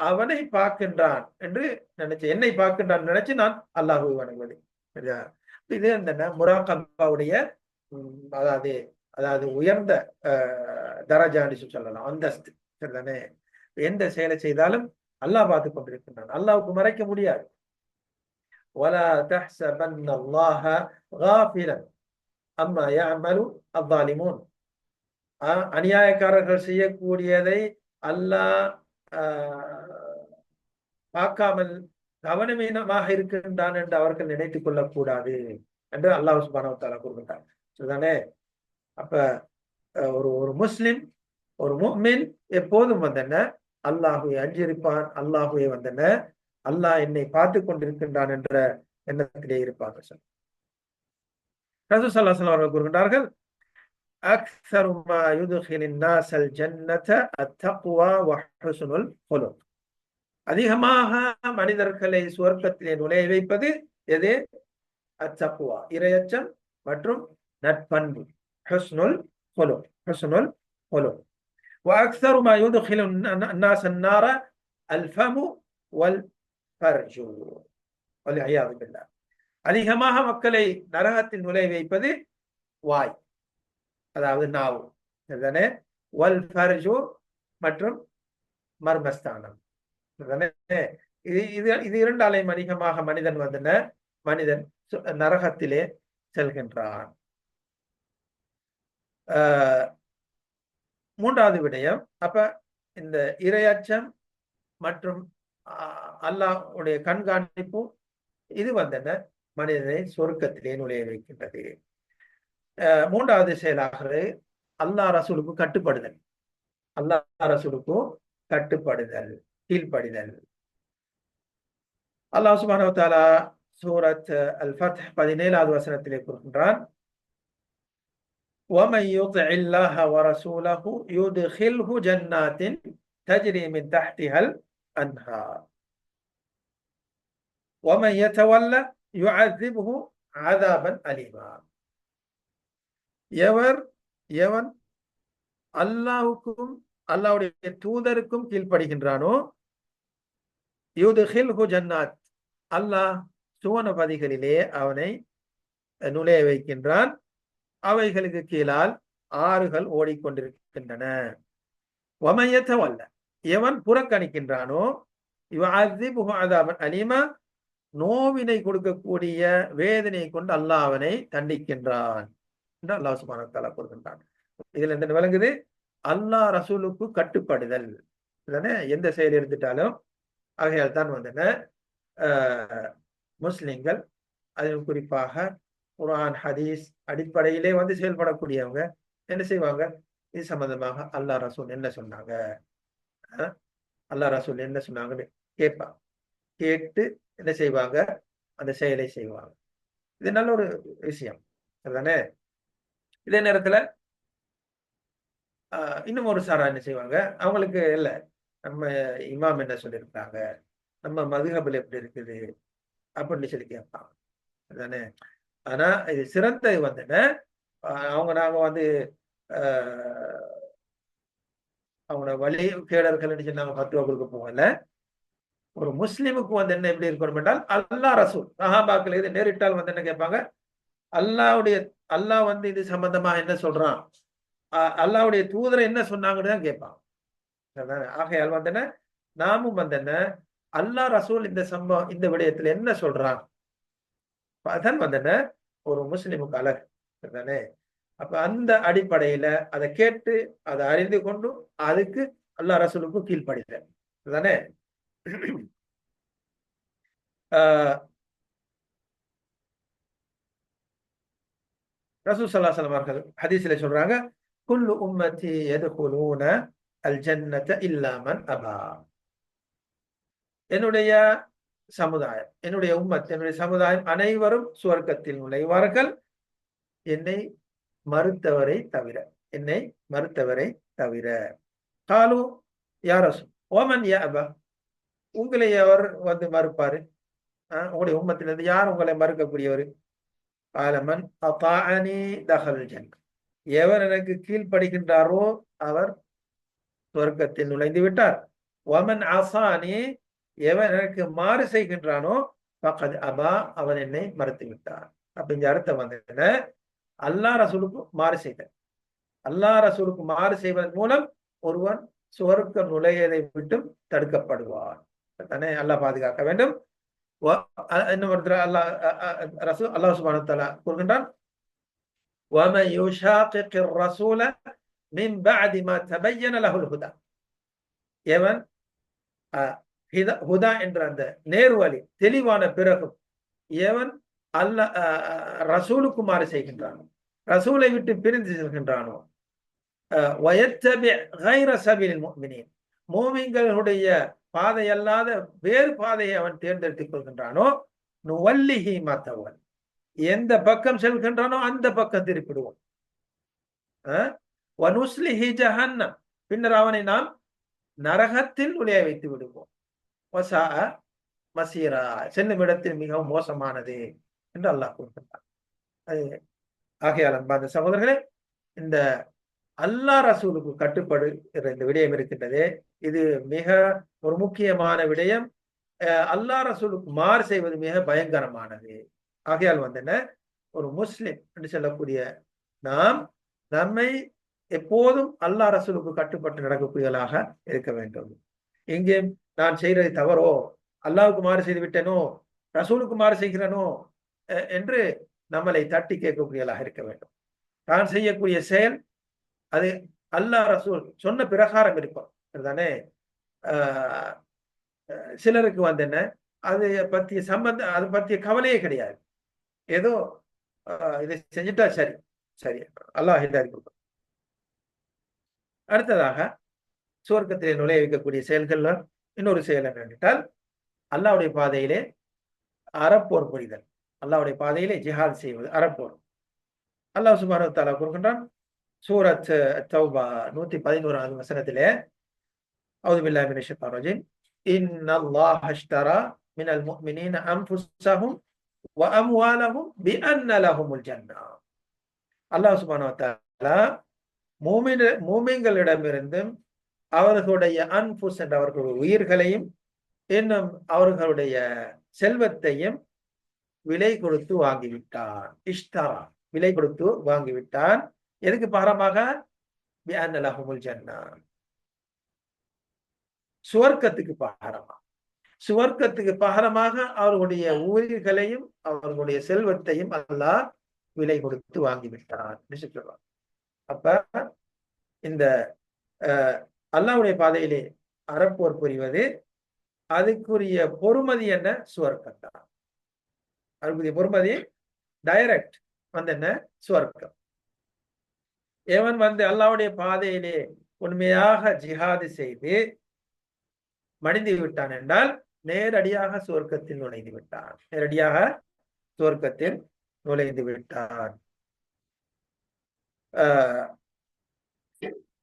அவனை பார்க்கின்றான் என்று நினைச்சு, என்னை பார்க்கின்றான் நினைச்சு நான் அல்லாஹுவை வணங்குவது, சரியா? இது அந்த முராகபாவுடைய அதாவது அதாவது உயர்ந்த தரஜான்னு சொல்லலாம், அந்தஸ்து, சரிதானே? எந்த செயலை செய்தாலும் அல்லாஹ் பார்த்து கொண்டிருக்கின்றான், அல்லாஹ்வுக்கு மறைக்க முடியாது. வலா தஹ்ஸபன்ன அல்லாஹ காஃபிலன் அம்மா யஅமலு அஸ்ஸாலிமூன், அநியாயக்காரர்கள் செய்யக்கூடியதை அல்லாஹ் பார்க்காமல் கவனமீனமாக இருக்கின்றான் என்று அவர்கள் நினைத்துக் கொள்ளக்கூடாது என்று அல்லாஹ் சுப்ஹானஹு வ தஆலா கூறுகின்றார், சரிதானே? அப்ப ஒரு முஸ்லிம், ஒரு முஃமின் எப்போதும் வந்தன அல்லாஹுவை அஞ்சிருப்பான், அல்லாஹுவை வந்தன அல்லாஹ் என்னை பார்த்து கொண்டிருக்கின்றான் என்ற எண்ணத்திலே இருப்பார்கள். ரசூல் ஸல்லல்லாஹு அலைஹி வஸல்லம் அவர்கள் கூறுகின்றார்கள், அக்ஸரு மா யுத்கிலுன் நாஸல் ஜன்னத அத்தக்வா வ ஹுஸ்னுல் குலுக், அதிகமாக மனிதர்களை சுவர்க்கத்திலே நுழைய வைப்பது எது? அத்தக்வா, இறையச்சம் மற்றும் நற்பண்பு. ஹுஸ்னுல் குலுக், ஹுஸ்னுல் குலுக். وأكثر ما يدخل الناس النار الفم والفرج والعياذ بالله, அதிகமாக மக்களை நரகத்தில் நுழைய வைப்பது வாய், அதாவது நாவு, சரிதானே? வல் ஃபர்ஜு, மற்றும் மர்மஸ்தானம், சரிதானே? இது இரண்டாலையும் அதிகமாக மனிதன் நரகத்திலே செல்கின்றான். மூன்றாவது விடயம், அப்ப இந்த இறையச்சம் மற்றும் அல்லாஹ்வுடைய கண்காணிப்பு இது வந்தன மனிதனை சொர்க்கத்திலே நுழைய வைக்கின்றது. மூன்றாவது செயலாக அல்லாஹ் ரசூலுக்கு கட்டுப்படுதல், அல்லாஹ் ரசூலுக்கு கட்டுப்படுதல், கீழ்ப்படிதல். அல்லாஹ் சுப்ஹானஹு வ தஆலா சூரத் அல் ஃபத்ஹ் 17வது வசனத்திலே கூறுகின்றான், وَمَنْ يُطِعِ اللَّهَ وَرَسُولَهُ يُدْخِلْهُ جَنَّاتٍ تَجْرِي مِنْ تَحْتِهَا الْأَنْهَارُ وَمَنْ يَتَوَلَّ يُعَذِّبْهُ عَذَابًا أَلِيمًا. எவன் அல்லாஹ்வுக்கும் அல்லாஹ்வுடைய தூதருக்கும் கீழ்ப்படுகின்றானோ, யுத்கில்ஹு ஜன்னாத், அல்லாஹ் சுவனபதிகளிலே அவனை நுழைய வைக்கின்றான், அவைகளுக்கு கீழால் ஆறுகள் ஓடிக்கொண்டிருக்கின்றன. வமன் யதவல்ல, எவன் புறக்கணிக்கின்றானோ, யுஅذிபுஹு அஸாபன் அலீமா, நோவினை கொடுக்கக்கூடிய வேதனையை கொண்டு அல்லாஹ் அவனை தண்டிக்கின்றான் என்று அல்லாஹ் சுப்ஹானஹு வ தஆலா கூறுகின்றான். இதுல என்ன விளங்குது? அல்லாஹ் ரசூலுக்கு கட்டுப்படுதல் தானே எந்த செயல் எடுத்துட்டாலும். ஆகையால் தான் முஸ்லிம்கள் அதில் குறிப்பாக குர்ஆன் ஹதீஸ் அடிப்படையிலே செயல்படக்கூடியவங்க என்ன செய்வாங்க? இது சம்பந்தமாக அல்லாஹ் ரசூல் என்ன சொன்னாங்க, அல்லாஹ் ரசூல் என்ன சொன்னாங்கன்னு கேட்பாங்க. கேட்டு என்ன செய்வாங்க? அந்த செயலை செய்வாங்க. இது நல்ல ஒரு விஷயம் தானே. இதே நேரத்துல இன்னும் ஒரு சாரா என்ன செய்வாங்க? அவங்களுக்கு இல்ல நம்ம இமாம் என்ன சொல்லியிருக்காங்க, நம்ம மதுஹப்ல எப்படி இருக்குது அப்படின்னு சொல்லி கேட்பாங்க தானே. ஆனா இது சிறந்த நாங்க அவங்களோட வழி கேடர்கள் சொல்லி நாங்க பத்துவா கொடுக்க போகல. ஒரு முஸ்லிமுக்கு என்ன எப்படி இருக்கணும் என்றால், அல்லாஹ் ரசூல் சஹாபாக்கள் இது நேரிட்டால் என்ன கேட்பாங்க? அல்லாஹ் இது சம்பந்தமா என்ன சொல்றான், அல்லாஹ்வுடைய தூதரை என்ன சொன்னாங்கன்னு தான் கேட்பாங்க. ஆகையால் நாமும் அல்லாஹ் ரசூல் இந்த விடயத்தில் என்ன சொல்றான், அதான் ஒரு முஸ்லிமுக்கு அழகு தானே. அப்ப அந்த அடிப்படையில அதை கேட்டு அதை அறிந்து கொண்டு அதுக்கு அல்லாஹ் ரசூலுக்கு கீழ்ப்படிதல் தானே. ரசூல் ஸல்லல்லாஹு அலைஹி வஸல்லம் அவர்கள் ஹதீஸ்ல சொல்றாங்க, குல்லு உம்மத்தி யதுகுலூன அல் ஜன்னத இல்லா மன் அபா. என்னுடைய சமுதாயம், என்னுடைய உம்மத், என்னுடைய சமுதாயம் அனைவரும் சுவர்க்கத்தில் நுழைவார்கள் என்னை மறுத்தவரை தவிர, என்னை மறுத்தவரை தவிர. காலு யா ரசூல் ஓமன் யா அபா, உங்களை எவர் மறுப்பாரு? உங்களுடைய உம்மத்திலிருந்து யார் உங்களை மறுக்கக்கூடியவர்? ஆலமன் அதாஅனி தஹல் ஜன்னah, எவர் எனக்கு கீழ்ப்படுகின்றாரோ அவர் சொர்க்கத்தில் நுழைந்து விட்டார். வமன் அசானி, எவன் எனக்கு மாறு செய்கின்றானோ ஃபகத் அபா, அவன் என்னை மறுத்து விட்டார். அப்படிங்கிற அர்த்தம் என்ன? அல்லாஹ் ரசூலுக்கு மாறு செய்தல். அல்லாஹ் ரசூலுக்கு மாறு செய்வதன் மூலம் ஒருவன் சுவர்க்கம் நுழையதை விட்டும் தடுக்கப்படுவான் தானே. அல்லாஹ் பாதுகாக்க வேண்டும். இன்னும் ஒருத்தர் அல்லாஹ் சுப்ஹானஹு வ தஆலா கூறுகின்றான், وَمَن يُشَاقِقِ الرَّسُولَ مِن بَعْدِ مَا تَبَيَّنَ لَهُ الْهُدَى, எவன் ஹுதா என்ற அந்த நேர்வழி தெளிவான பிறகும் எவன் ரசூலுக்கு மாறு செய்கின்றானோ, ரசூலை விட்டு பிரிந்து செல்கின்றானோ, وَيَتَّبِعْ غَيْرَ سَبِيلِ الْمُؤْمِنِينَ, மூமின்களுடைய பாதை அல்லாத வேறு பாதையை அவன் தேர்ந்தெடுத்துக் கொள்கின்றானோ, நுவல்லிஹி மா தவல், எந்த பக்கம் செல்கின்றானோ அந்த பக்கம் திருப்பிடுவோம். வனுஸ்லிஹி ஜஹன்னம், பின்னர் அவனை நாம் நரகத்தில் நுழைய வைத்து விடுவோம். வஸாஅ மசீரா, செல்லும் இடத்தில் மிகவும் மோசமானது என்று அல்லாஹ் கூறுகின்றான். ஆகையால் அன்பார்ந்த சகோதரர்களே, இந்த அல்லாஹ் ரசூலுக்கு கட்டுப்படுகிற இந்த விடயம் இருக்கின்றதே, இது மிக ஒரு முக்கியமான விடயம். அல்லாஹ் ரசூலுக்கு மாறு செய்வது மிக பயங்கரமானது. ஆகையால் ஒரு முஸ்லிம் என்று சொல்லக்கூடிய நாம் நம்மை எப்போதும் அல்லாஹ் ரசூலுக்கு கட்டுப்பட்டு நடக்கக்கூடியவர்களாக இருக்க வேண்டும். இங்கே நான் செய்யறது தவறோ, அல்லாஹ்வுக்கு மாறு செய்து விட்டேனோ, ரசூலுக்கு மாறு செய்கிறனோ என்று நம்மளை தட்டி கேட்கக்கூடியவர்களாக இருக்க வேண்டும். நான் செய்யக்கூடிய செயல் அது அல்லாஹ் ரசூல் சொன்ன பிரகாரம் இருக்கும் தானே. சிலருக்கு அது பற்றிய அது பற்றிய கவலையே கிடையாது. ஏதோ இதை செஞ்சுட்டா சரி சரி, அல்லாஹ் ஹிதாயத் கொடுக்கும். அடுத்ததாக சுவர்க்கத்திலே நுழைய வைக்கக்கூடிய செயல்கள்ல இன்னொரு செயல் என்னவென்றால், அல்லாஹ்வுடைய பாதையிலே அறப்போர் புரிதல். அல்லாஹ்வுடைய பாதையிலே ஜிஹாத் செய்வது, அறப்போர். அல்லாஹ் சுப்ஹானஹு வ தஆலா கூறுகின்றான் சூரத் தௌபா 111வது வசனத்திலே, அஊது பில்லாஹி மினஷ் ஷைத்தானிர் ரஜீம், இன்னல்லாஹ அஷ்தரா மினல் முஃமினீன அன்ஃபுஸஹும் வ அம்வாலஹும் பிஅன்ன லஹுமுல் ஜன்னah. அல்லாஹ் சுப்ஹானஹு வ தஆலா மூமின்களிடமிருந்தும் அவர்களுடைய அன்ஃபுஸ் என்ற அவர்களுடைய உயிர்களையும் இன்னும் அவர்களுடைய செல்வத்தையும் விலை கொடுத்து வாங்கிவிட்டான். இஷ்தரா, விலை கொடுத்து வாங்கிவிட்டான். எதுக்கு பாரமாக? பிஅன்ன லஹுமுல் ஜன்னah, சுவர்க்கத்துக்கு பாரமா. சுவர்க்கத்துக்கு பகரமாக அவர்களுடைய உயிர்களையும் அவர்களுடைய செல்வத்தையும் அல்லாஹ் விலை கொடுத்து வாங்கிவிட்டார் சொல்றார். அப்ப இந்த அல்லாஹ்வுடைய பாதையிலே அறப்போர் புரிவது அதுக்குரிய பொறுமதி என்ன? சுவர்க்கம். அதுக்குரிய பொறுமதி டைரக்ட் என்ன? சுவர்க்கம். எவன் அல்லாஹ்வுடைய பாதையிலே உண்மையாக ஜிஹாது செய்து மடிந்து விட்டான் என்றால் நேரடியாக சுவர்க்கத்தில் நுழைந்து விட்டான். நேரடியாக சுவர்க்கத்தில் நுழைந்து விட்டான்.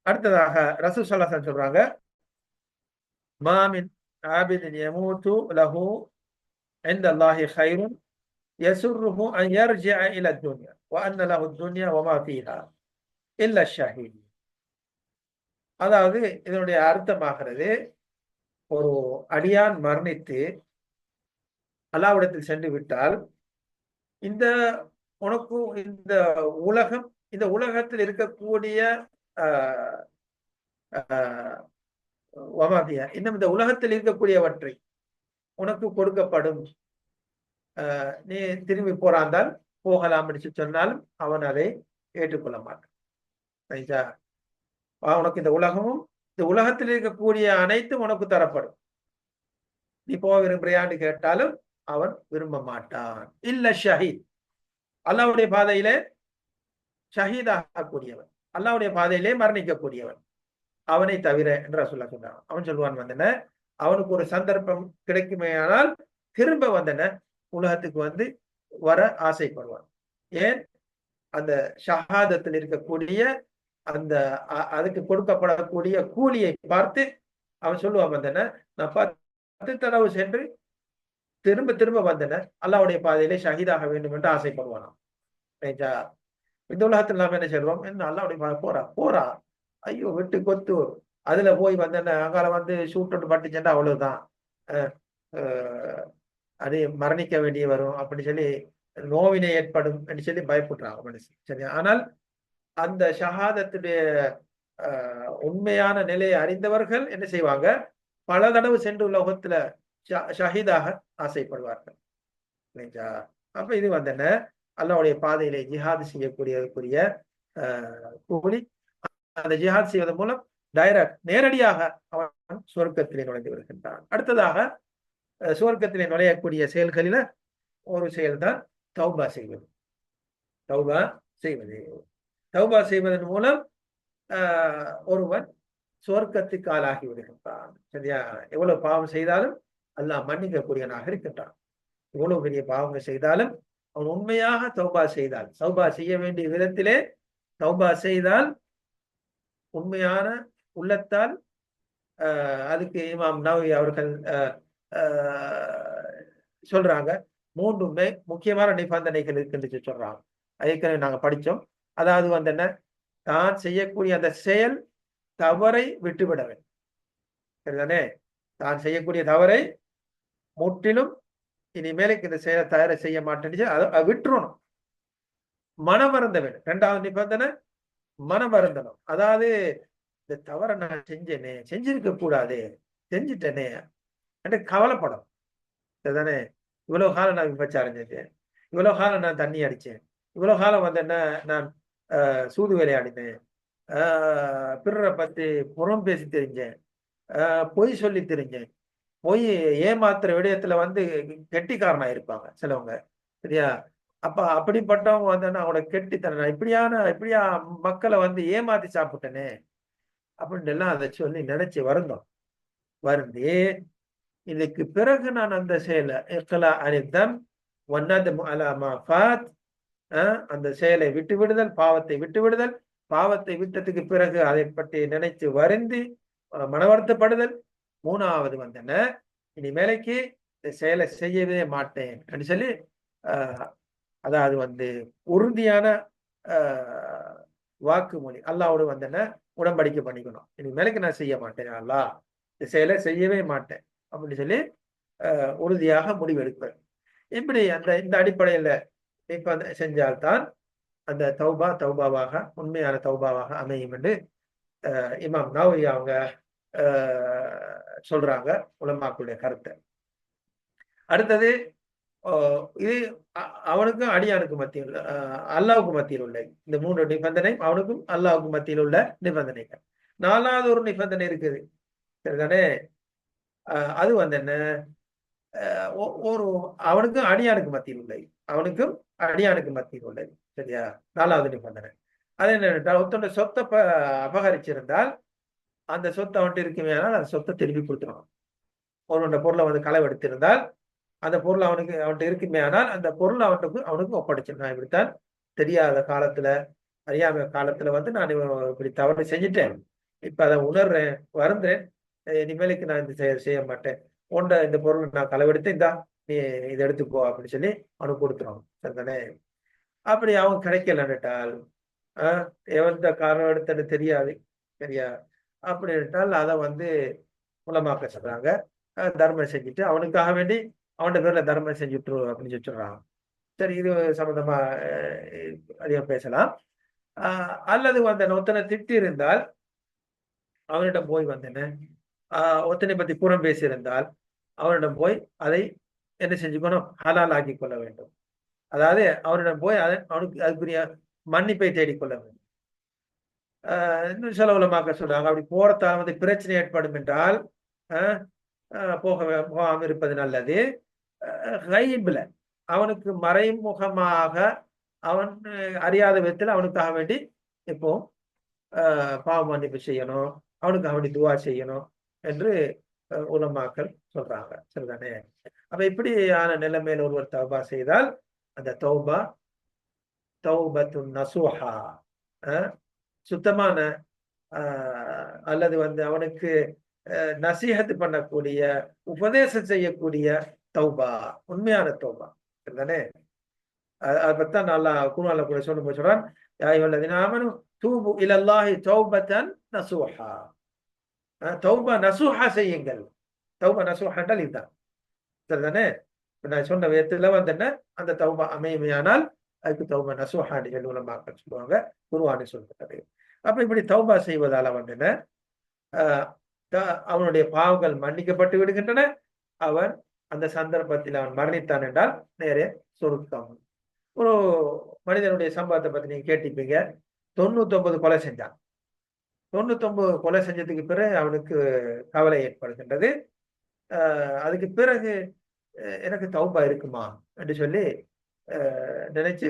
அடுத்ததாக ரசூல் ஸல்லல்லாஹு அலைஹி வஸல்லம் சொல்றாங்க, மாமின் ஆபிதின் யமூது லஹு இன்தல்லாஹி கைருன் யஸுர்ருஹு அன் யர்ஜிஅ இலா துன்யா வ அன்ன லஹு துன்யா வ மா ஃபீஹா இல்ல ஷஹீத். அதாவது இதனுடைய அர்த்தமாகிறது, ஒரு அடியான் மரணித்து அல்லாஹ்விடத்தில் சென்று விட்டால் உனக்கு இந்த உலகத்தில் இருக்கக்கூடிய இன்னும் இந்த உலகத்தில் இருக்கக்கூடியவற்றை உனக்கு கொடுக்கப்படும். நீ திரும்பி போறாந்தால் போகலாம் என்று சொன்னாலும் அவன் அதை ஏற்றுக்கொள்ள மாட்டான். உனக்கு இந்த உலகத்தில் இருக்கக்கூடிய அனைத்தும் உனக்கு தரப்படும். நீ போக விரும்புறியான்னு கேட்டாலும் அவன் விரும்ப மாட்டான். இல்ல ஷஹீத், அல்லாஹ்வுடைய பாதையிலே ஷஹீதாகக்கூடியவன், அல்லாஹ்வுடைய பாதையிலே மரணிக்கக்கூடியவன், அவனை தவிர என்று ரசூலுல்லாஹ் சொன்னான். அவன் சொல்லுவான், அவனுக்கு ஒரு சந்தர்ப்பம் கிடைக்குமேயானால் திரும்ப உலகத்துக்கு வர ஆசைப்படுவான். ஏன்? அந்த ஷஹாதத்தில் இருக்கக்கூடிய அதுக்கு கொடுக்கப்படக்கூடிய கூலியை பார்த்து அவன் சொல்லுவான், நான் 10 தடவை சென்று திரும்ப திரும்ப அல்லாஹ்வுடைய பாதையிலே ஷஹீதாக வேண்டும் என்று ஆசைப்படுவானாம். இந்த உலகத்தில் நாம் என்ன சொல்றோம்? என்ன அல்லாஹ்வுடைய பாதை போறா ஐயோ வெட்டு கொத்து அதுல போய் அங்கால சூட்டு பட்டுச்சேன்டா அவ்வளவுதான், அது மரணிக்க வேண்டிய வரும் அப்படின்னு சொல்லி நோவினை ஏற்படும் என்று சொல்லி பயப்படுறாங்க மனுஷன். சரி, ஆனால் அந்த ஷஹாதத்துடைய உண்மையான நிலையை அறிந்தவர்கள் என்ன செய்வாங்க? பல தடவை சென்று உலகத்துல ஷஹீதாக ஆசைப்படுவார்கள். அப்ப இது அல்லாஹ்வுடைய பாதையிலே ஜிஹாது செய்யக்கூடியதுக்குரிய கூலி. அந்த ஜிஹாத் செய்வதன் மூலம் நேரடியாக அவன் சுவர்க்கத்திலே நுழைந்து வருகின்றான். அடுத்ததாக சுவர்க்கத்திலே நுழையக்கூடிய செயல்களில ஒரு செயல்தான் தௌபா செய்வது. தௌபா செய்வதன் மூலம் ஒருவன் சுவர்க்கத்துக்கு ஆளாகி விடுகின்றான். சரியா? எவ்வளவு பாவம் செய்தாலும் அல்லாஹ் மன்னிக்கக்கூடியவனாக இருக்கின்றான். எவ்வளவு பெரிய பாவங்கள் செய்தாலும் அவன் உண்மையாக தௌபா செய்தால், தௌபா செய்ய வேண்டிய விதத்திலே தௌபா செய்தால், உண்மையான உள்ளத்தால், அதுக்கு இமாம் நவவி அவர்கள் சொல்றாங்க 3 முக்கியமான நிபந்தனைகள் இருக்குன்னு சொல்றாங்க. ஏற்கனவே நாங்க படிச்சோம். அதாவது என்ன? தான் செய்யக்கூடிய அந்த செயல் தவறை விட்டுவிட வேண்டும். சரிதானே? தான் செய்யக்கூடிய தவறை முற்றிலும் இனிமேலுக்கு இந்த செயலை தயார செய்ய மாட்டேன்னு அதை விட்டுறணும். மனம் வருந்த வேண்டும். 2வது நிபந்தனை மனம் வருந்தணும். அதாவது இந்த தவறை நான் செஞ்சேனே, செஞ்சிருக்க கூடாது, செஞ்சுட்டேனே என்று கவலைப்படும். சரிதானே? இவ்வளவு காலம் நான் விபச்சாரம் செஞ்சேன், இவ்வளவு காலம் நான் தண்ணி அடிச்சேன், இவ்வளவு காலம் நான் சூது விளையாடினேன், பிறரை பத்தி புறம் பேசி தெரிஞ்சேன், பொய் சொல்லி தெரிஞ்சேன், பொய் ஏமாத்துற விடயத்துல கெட்டிக்காரனா இருப்பாங்க சிலவங்க. சரியா? அப்ப அப்படிப்பட்டவங்க அவனோட கெட்டித்தன இப்படியா மக்களை ஏமாத்தி சாப்பிட்டனே அப்படின்னு எல்லாம் அதை சொல்லி நினைச்சு வருந்தி இதுக்கு பிறகு நான் அந்த செயலை அந்த செயலை விட்டு விடுதல், பாவத்தை விட்டு விடுதல், பாவத்தை விட்டதுக்கு பிறகு அதை பற்றி நினைச்சு வருந்தி மனவருத்தப்படுதல். 3வது இனிமேலைக்கு இந்த செயலை செய்யவே மாட்டேன் அப்படின்னு சொல்லி அதாவது உறுதியான வாக்குமொழி அல்லாஹ்வோடு உடன்படிக்கை பண்ணிக்கணும். இனிமேலுக்கு நான் செய்ய மாட்டேன், அல்லாஹ் இந்த செயலை செய்யவே மாட்டேன் அப்படின்னு சொல்லி உறுதியாக முடிவெடுப்பேன். இப்படி இந்த அடிப்படையில இப்ப செஞ்சால்தான் அந்த தௌபாவாக உண்மையான தௌபாவாக அமையும் என்று இமாம் நவவி அவங்க சொல்றாங்க, உலமாக்களுடைய கருத்தை. அடுத்தது இது அவனுக்கும் அடியானுக்கும் மத்தியில் அல்லாவுக்கு மத்தியில் உள்ள இந்த 3 நிபந்தனை அவனுக்கும் அல்லாவுக்கும் மத்தியில் உள்ள நிபந்தனைகள். 4வது ஒரு நிபந்தனை இருக்குது, சரிதானே? அது என்ன, ஒரு அவனுக்கும் அடியானுக்கு மத்தியில் உள்ளது, அவனுக்கும் அடியானுக்கு மத்தியில் உள்ளது, சரியா? 4வது நிபந்தனை அது என்னென்றால், ஒருத்தோட சொத்தை அபகரிச்சிருந்தால் அந்த சொத்து அவன்கிட்ட இருக்குமே, ஆனால் அந்த சொத்தை திருப்பி கொடுத்துருவான். அவனோட பொருளை களவெடுத்திருந்தால் அந்த பொருள் அவன்கிட்ட இருக்குமே, ஆனால் அந்த பொருள் அவனுக்கு ஒப்படைச்சிருந்தான். இப்படித்தான் தெரியாத காலத்துல, அறியாம காலத்துல நான் இப்படி தவறு செஞ்சுட்டேன், இப்ப அதை உணர்றேன், வருந்தேன், இனிமேலுக்கு நான் இந்த செய்ய மாட்டேன், இந்த பொருள் நான் களவெடுத்து இந்தா நீ இதை எடுத்துக்கோ அப்படின்னு சொல்லி அவனுக்கு கொடுத்துருவான், சரிதானே? அப்படி அவன் கிடைக்கலன்னுட்டால், எவன்கிட்ட காரணம் எடுத்தது தெரியாது, சரியா? அப்படின்ட்டால் அதை உலமாக்க சொல்றாங்க, தர்மம் செஞ்சுட்டு அவனுக்காக வேண்டி அவன் பேர்ல தர்மம் செஞ்சுட்டு அப்படின்னு சொல்றான். சரி, இது சம்பந்தமா அதிகம் பேசலாம். அல்லது ஒருத்தனை திட்டி இருந்தால் அவனிடம் போய் ஒத்தனை பத்தி புறம் பேசியிருந்தால் அவனிடம் போய் அதை என்ன செஞ்சுக்கணும், ஹலால் ஆக்கி கொள்ள வேண்டும். அதாவது அவனிடம் போய் அவனுக்கு அதுக்குரிய மன்னிப்பை தேடிக்கொள்ள வேண்டும். இன்னும் சில உலமாக்க சொல்றாங்க, அப்படி போறதால பிரச்சனை ஏற்படும் என்றால் போகாம இருப்பது நல்லது. கைப்ல அவனுக்கு மறைமுகமாக அவன் அறியாத விதத்தில் அவனுக்காக வேண்டி இப்போ பாவ மன்னிப்பு செய்யணும், அவனுக்காக வேண்டி துவா செய்யணும் என்று உலமாக்கள் சொல்றாங்க, சரிதானே? அப்ப இப்படியான நிலைமையில் ஒருவர் தௌபா செய்தால் அந்த தௌபா தௌபத்து நசூஹா, சுத்தமான அல்லது அவனுக்கு நசீஹத் பண்ணக்கூடிய, உபதேசம் செய்யக்கூடிய தௌபா, உண்மையான தௌபா, சரிதானே? அதை பத்தான் நல்லா குர்ஆன்ல கூட சொல்றான், யா அய்யுஹல்லதீன ஆமனூ தூபு இலல்லாஹி தௌபத்தன் நசூஹா. தௌபா நசூஹா செய்யுங்கள். தௌபா நசூஹா என்றால் இதுதான், சரிதானே? நான் சொன்ன விதத்துல என்ன, அந்த தௌபா அமையுமையானால் அதுக்கு தௌபா நசூஹா என்று உலமாக்கள் சொல்லுவாங்க, குர்ஆன் சொல்றது. அப்ப இப்படி தௌபா செய்வதால என்ன, அவனுடைய பாவங்கள் மன்னிக்கப்பட்டு விடுகின்றன. அவன் அந்த சந்தர்ப்பத்தில் அவன் மரணித்தான் என்றால் நேரே சொருக்கம். ஒரு மனிதனுடைய சம்பவத்தை பத்தி நீங்க கேட்டிருப்பீங்க, 99 கொலை செஞ்சான். 99 கொலை செஞ்சதுக்கு பிறகு அவனுக்கு கவலை ஏற்படுகின்றது. அதுக்கு பிறகு எனக்கு தௌபா இருக்குமா என்று சொல்லி நினைச்சு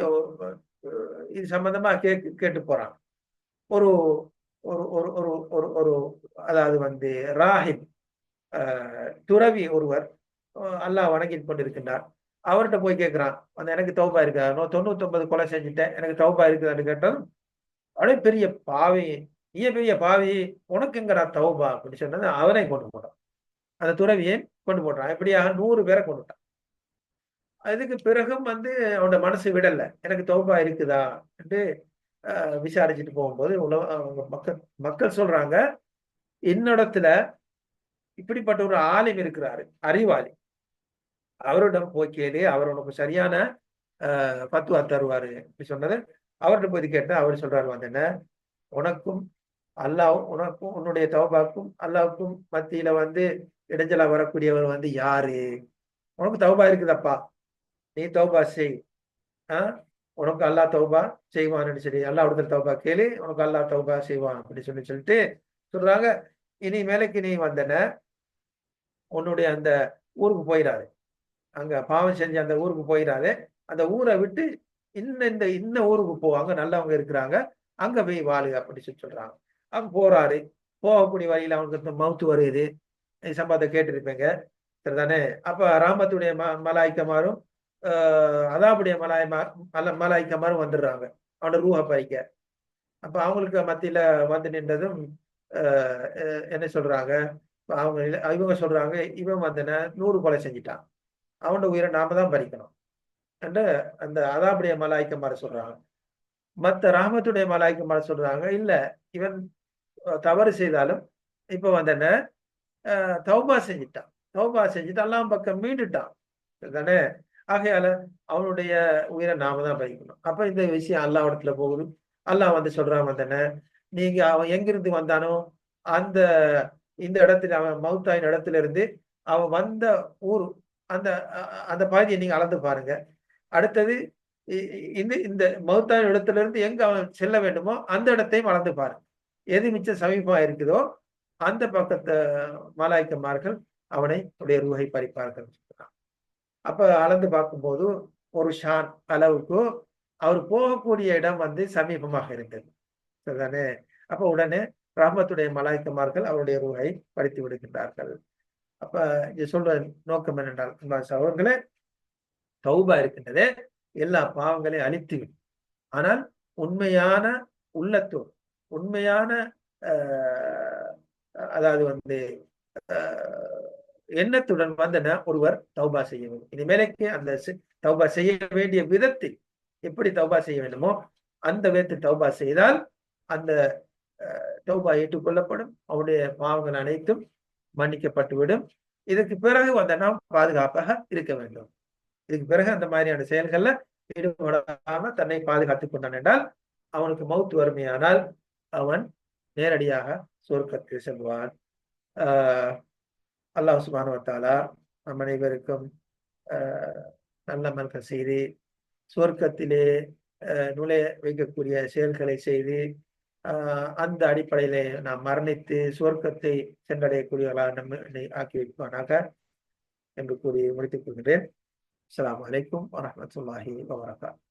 இது சம்பந்தமா கேட்டு போறான். ஒரு ஒரு ஒரு ஒரு ஒரு அதாவது ராஹிப், துறவி ஒருவர் அல்லாஹ் வணங்கிட்டு கொண்டிருக்கின்றார். அவர்கிட்ட போய் கேட்கிறான், எனக்கு தௌபா இருக்கா, 99 கொலை செஞ்சுட்டேன், எனக்கு தௌபா இருக்குதான்னு கேட்டதும், அப்படியே பெரிய பாவி, பெரிய பாவி, உனக்கு எங்கடா தௌபா அப்படின்னு சொன்னது அவனை கொண்டு போட்டான், அந்த துறவியை கொண்டு போட்டான். இப்படியாக 100 பேரை கொண்டு விட்டான். அதுக்கு பிறகும் அவனோட மனசு விடல, எனக்கு தௌபா இருக்குதா என்று விசாரிச்சுட்டு போகும்போது மக்கள் சொல்றாங்க, என்னிடத்துல இப்படிப்பட்ட ஒரு ஆலிம் இருக்கிறாரு, அறிவாளி, அவரிடம் போய் கேளு, அவர் உனக்கு சரியான பத்துவா தருவாரு அப்படி சொன்னது. அவர்கிட்ட போய் கேட்ட அவர் சொல்றாரு, என்ன, உனக்கும் உனக்கும் உன்னுடைய தௌபாக்கும் அல்லாவுக்கும் மத்தியில இடைஞ்சலா வரக்கூடியவர் யாரு? உனக்கு தௌபா இருக்குதப்பா, நீ தௌபா செய், உனக்கு அல்லாஹ் தௌபா செய்வான்னு சொல்லி, அல்லாஹ் ஒருத்தர் தௌபா கேளு, உனக்கு அல்லாஹ் தௌபா செய்வான் அப்படி சொல்லிட்டு சொல்றாங்க. இனி மேலைக்கு நீ உன்னுடைய அந்த ஊருக்கு போயிடாது, அங்க பாவம் செஞ்சு அந்த ஊருக்கு போயிடாது, அந்த ஊரை விட்டு இன்ன ஊருக்கு போவாங்க, நல்லவங்க இருக்கிறாங்க, அங்க போய் வாழு அப்படி சொல்றாங்க. அங்க போறாரு, போகக்கூடிய வழியில அவனுக்கு மவுத்து வருது. சம்பவத்தை கேட்டிருப்பேங்க, சரிதானே? அப்ப ராமத்துடைய மலாய்க்கமாரும் அதாவுடைய மலாய்க்கமாரும் வந்துடுறாங்க அவனோட ரூஹ பறிக்க. அப்ப அவங்களுக்கு மத்தியில நின்றதும் என்ன சொல்றாங்க, இவங்க சொல்றாங்க, இவன் 100 கொலை செஞ்சிட்டான், அவனோட உயிரை நாம தான் பறிக்கணும் என்று அந்த அதாவுடைய மலாய்க்கமார சொல்றாங்க. மத்த ராமத்துடைய மலாய்க்கமார சொல்றாங்க, இல்ல, இவன் தவறு செய்தாலும் இப்ப என்ன தௌபா செஞ்சிட்டான், தௌபா செஞ்சுட்டு அல்லாஹ் பக்கம் மீண்டுட்டான், தானே? ஆகையால அவனுடைய உயிரை நாம தான் பறிக்கணும். அப்ப இந்த விஷயம் அல்லாஹ் இடத்துல போகுது. அல்லாஹ் சொல்றான், என்ன, நீங்க அவன் எங்கிருந்து வந்தானோ இந்த இடத்துல, அவன் மௌத்தாயின் இடத்துல இருந்து அவன் வந்த ஊர் அந்த அந்த பகுதியை நீங்க அளந்து பாருங்க. அடுத்தது இந்த இந்த மௌத்தான இடத்துல இருந்து எங்க அவன் செல்ல வேண்டுமோ அந்த இடத்தையும் அளந்து பாருங்க. எது மிச்சம் சமீபமா இருக்குதோ அந்த பக்கத்து மலாய்க்கமார்கள் அவனை உடைய ரூஹை பறிப்பார்கள். அப்ப அளந்து பார்க்கும்போது ஒரு ஷான் அளவுக்கு அவர் போகக்கூடிய இடம் வந்து சமீபமாக இருந்தது. சரிதானே? அப்ப உடனே ரஹ்மத்துடைய மலாய்க்கமார்கள் அவருடைய ரூஹை பறித்து விடுகின்றார்கள். அப்ப இது சொல்ற நோக்கம் என்னென்றால் சகோதரர்களே, தௌபா இருக்கின்றதே எல்லா பாவங்களையும் அழித்துவிடும். ஆனால் உண்மையான உள்ளத்தோடு உண்மையான அதாவது வந்து எண்ணத்துடன் வந்தன ஒருவர் தௌபா செய்ய வேண்டும். இனிமேலைக்கு அந்த தௌபா செய்ய வேண்டிய விதத்தில் எப்படி தௌபா செய்ய வேண்டுமோ அந்த விதத்தில் தௌபா செய்தால் அந்த தௌபா ஏற்றுக்கொள்ளப்படும். அவருடைய பாவங்கள் அனைத்தும் மன்னிக்கப்பட்டுவிடும். இதற்கு பிறகு வந்த நாம் பாதுகாப்பாக இருக்க வேண்டும். இதுக்கு பிறகு அந்த மாதிரியான செயல்கள்ல ஈடுபடாம தன்னை பாதுகாத்துக் கொண்டான் என்றால் அவனுக்கு மௌத்து வறுமையானால் அவன் நேரடியாக சொர்க்கத்தில் செல்வான். அல்லாஹ் சுப்ஹானஹு வ தஆலா நம் அனைவருக்கும் நல்ல அமல்கள் செய்து சொர்க்கத்திலே நுழைய வைக்கக்கூடிய செயல்களை செய்து அந்த அடிப்படையிலே நாம் மரணித்து சொர்க்கத்தை சென்றடையக்கூடியவர்களாக நம்மை ஆக்கி வைப்பானாக என்று கூறி முடித்துக் கொள்கிறேன். அஸ்ஸலாமு அலைக்கும் வரஹ்மத்துல்லாஹி வபரகாத்துஹு.